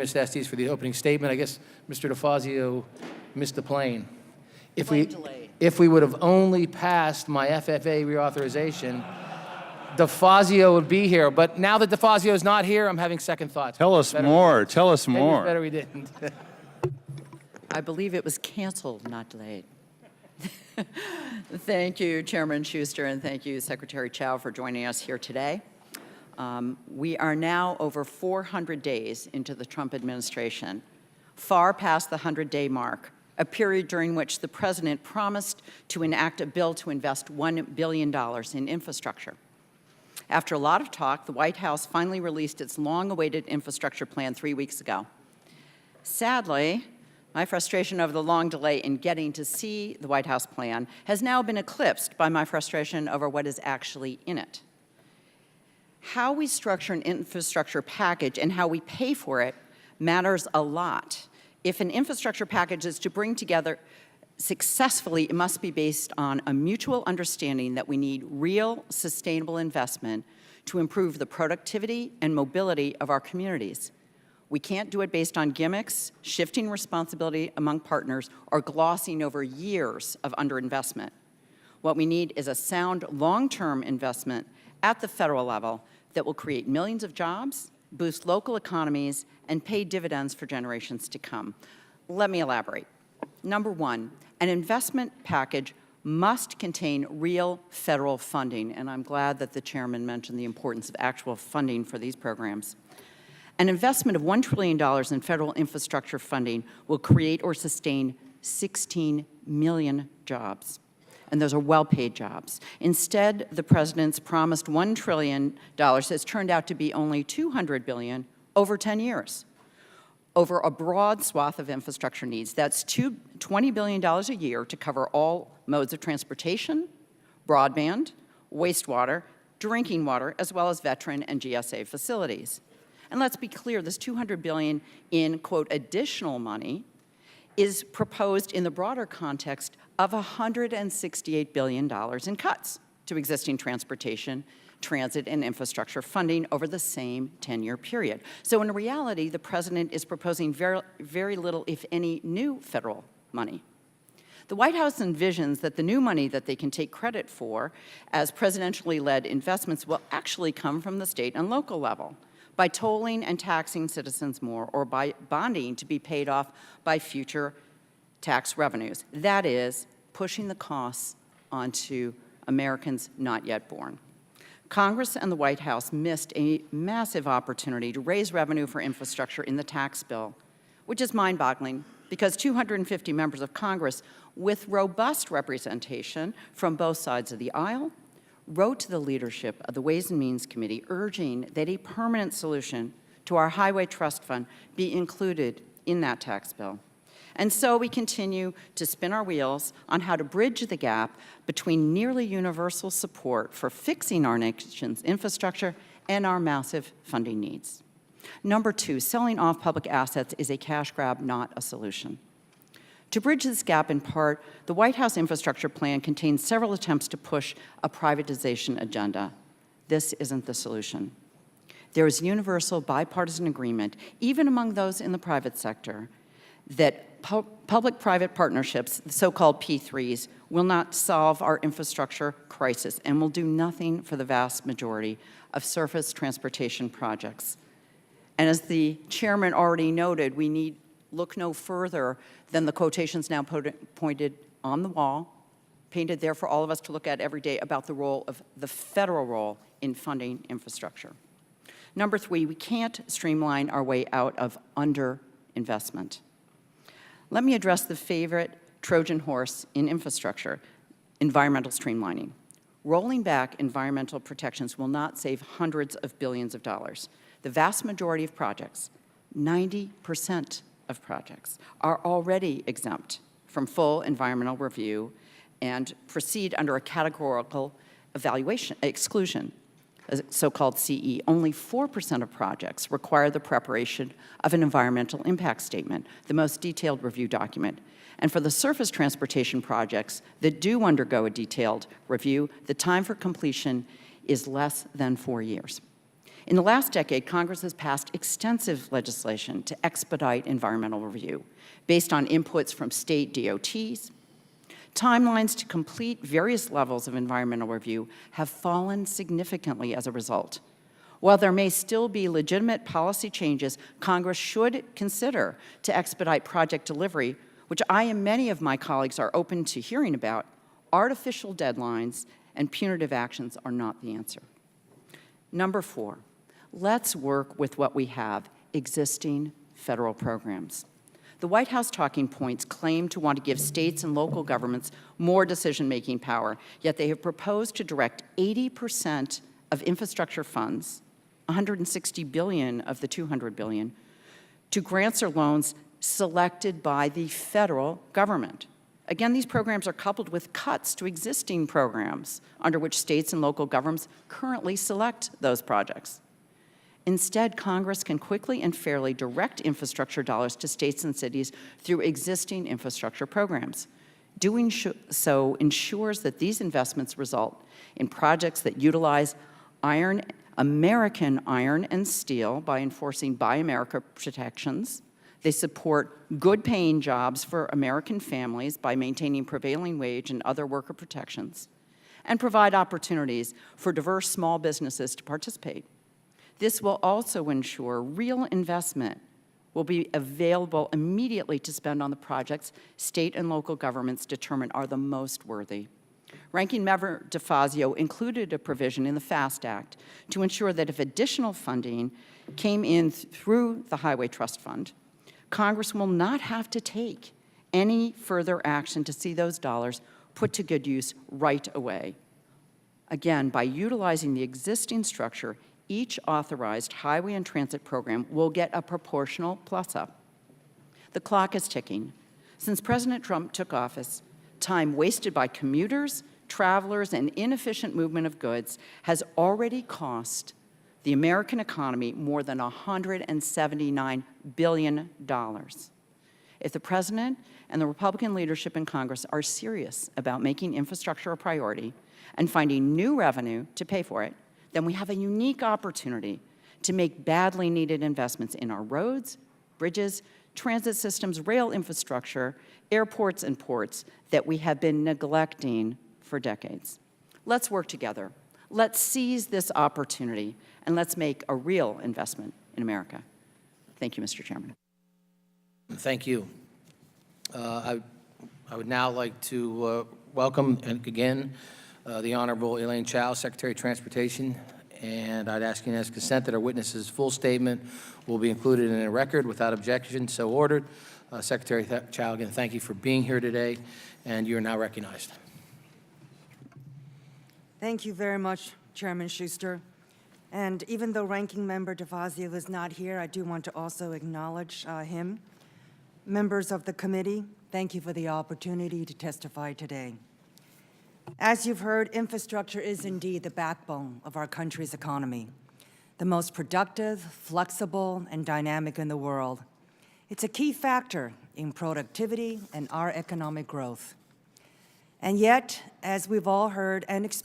Ms. Estes, for the opening statement. I guess Mr. DeFazio missed the plane. If we would have only passed my FFA reauthorization, DeFazio would be here. But now that DeFazio is not here, I'm having second thoughts. Tell us more. Tell us more. Better we didn't. I believe it was canceled, not delayed. Thank you, Chairman Schuster, and thank you, Secretary Chao, for joining us here today. We are now over 400 days into the Trump administration, far past the 100-day mark, a period during which the President promised to enact a bill to invest $1 billion in infrastructure. After a lot of talk, the White House finally released its long-awaited infrastructure plan 3 weeks ago. Sadly, my frustration over the long delay in getting to see the White House plan has now been eclipsed by my frustration over what is actually in it. How we structure an infrastructure package and how we pay for it matters a lot. If an infrastructure package is to bring together successfully, it must be based on a mutual understanding that we need real, sustainable investment to improve the productivity and mobility of our communities. We can't do it based on gimmicks, shifting responsibility among partners, or glossing over years of underinvestment. What we need is a sound, long-term investment at the federal level that will create millions of jobs, boost local economies, and pay dividends for generations to come. Let me elaborate. Number one, an investment package must contain real federal funding, and I'm glad that the chairman mentioned the importance of actual funding for these programs. An investment of $1 trillion in federal infrastructure funding will create or sustain 16 million jobs, and those are well-paid jobs. Instead, the President's promised $1 trillion has turned out to be only $200 billion over 10 years. Over a broad swath of infrastructure needs. That's $20 billion a year to cover all modes of transportation, broadband, wastewater, drinking water, as well as veteran and GSA facilities. And let's be clear, this $200 billion in, quote, additional money is proposed in the broader context of $168 billion in cuts to existing transportation, transit, and infrastructure funding over the same 10-year period. So in reality, the President is proposing very little, if any, new federal money. The White House envisions that the new money that they can take credit for as presidentially led investments will actually come from the state and local level by tolling and taxing citizens more, or by bonding to be paid off by future tax revenues. That is, pushing the costs onto Americans not yet born. Congress and the White House missed a massive opportunity to raise revenue for infrastructure in the tax bill, which is mind-boggling because 250 members of Congress with robust representation from both sides of the aisle wrote to the leadership of the Ways and Means Committee urging that a permanent solution to our Highway Trust Fund be included in that tax bill. And so we continue to spin our wheels on how to bridge the gap between nearly universal support for fixing our nation's infrastructure and our massive funding needs. Number two, selling off public assets is a cash grab, not a solution. To bridge this gap in part, the White House infrastructure plan contains several attempts to push a privatization agenda. This isn't the solution. There is universal bipartisan agreement, even among those in the private sector, that public-private partnerships, the so-called P3s, will not solve our infrastructure crisis and will do nothing for the vast majority of surface transportation projects. And as the chairman already noted, we need look no further than the quotations now pointed on the wall, painted there for all of us to look at every day about the role of the federal role in funding infrastructure. Number three, we can't streamline our way out of underinvestment. Let me address the favorite Trojan horse in infrastructure, environmental streamlining. Rolling back environmental protections will not save hundreds of billions of dollars. The vast majority of projects, 90% of projects, are already exempt from full environmental review and proceed under a categorical evaluation exclusion, a so-called CE. Only 4% of projects require the preparation of an environmental impact statement, the most detailed review document. And for the surface transportation projects that do undergo a detailed review, the time for completion is less than 4 years. In the last decade, Congress has passed extensive legislation to expedite environmental review based on inputs from state DOTs. Timelines to complete various levels of environmental review have fallen significantly as a result. While there may still be legitimate policy changes Congress should consider to expedite project delivery, which I and many of my colleagues are open to hearing about, artificial deadlines and punitive actions are not the answer. Number 4, let's work with what we have, existing federal programs. The White House talking points claim to want to give states and local governments more decision-making power, yet they have proposed to direct 80% of infrastructure funds, $160 billion of the $200 billion, to grants or loans selected by the federal government. Again, these programs are coupled with cuts to existing programs under which states and local governments currently select those projects. Instead, Congress can quickly and fairly direct infrastructure dollars to states and cities through existing infrastructure programs. Doing so ensures that these investments result in projects that utilize American iron and steel by enforcing Buy America protections. They support good-paying jobs for American families by maintaining prevailing wage and other worker protections, and provide opportunities for diverse small businesses to participate. This will also ensure real investment will be available immediately to spend on the projects state and local governments determine are the most worthy. Ranking Member DeFazio included a provision in the FAST Act to ensure that if additional funding came in through the Highway Trust Fund, Congress will not have to take any further action to see those dollars put to good use right away. Again, by utilizing the existing structure, each authorized highway and transit program will get a proportional plus-up. The clock is ticking. Since President Trump took office, time wasted by commuters, travelers, and inefficient movement of goods has already cost the American economy more than $179 billion. If the President and the Republican leadership in Congress are serious about making infrastructure a priority and finding new revenue to pay for it, then we have a unique opportunity to make badly needed investments in our roads, bridges, transit systems, rail infrastructure, airports, and ports that we have been neglecting for decades. Let's work together. Let's seize this opportunity, and let's make a real investment in America. Thank you, Mr. Chairman. Thank you. I would now like to welcome again the Honorable Elaine Chao, Secretary of Transportation, and I'd ask unanimous consent that our witness's full statement will be included in a record without objection. So ordered. Secretary Chao, again, thank you for being here today, and you are now recognized. Thank you very much, Chairman Schuster. And even though Ranking Member DeFazio is not here, I do want to also acknowledge him. Members of the committee, thank you for the opportunity to testify today. As you've heard, infrastructure is indeed the backbone of our country's economy, the most productive, flexible, and dynamic in the world. It's a key factor in productivity and our economic growth. And yet, as we've all heard and experienced,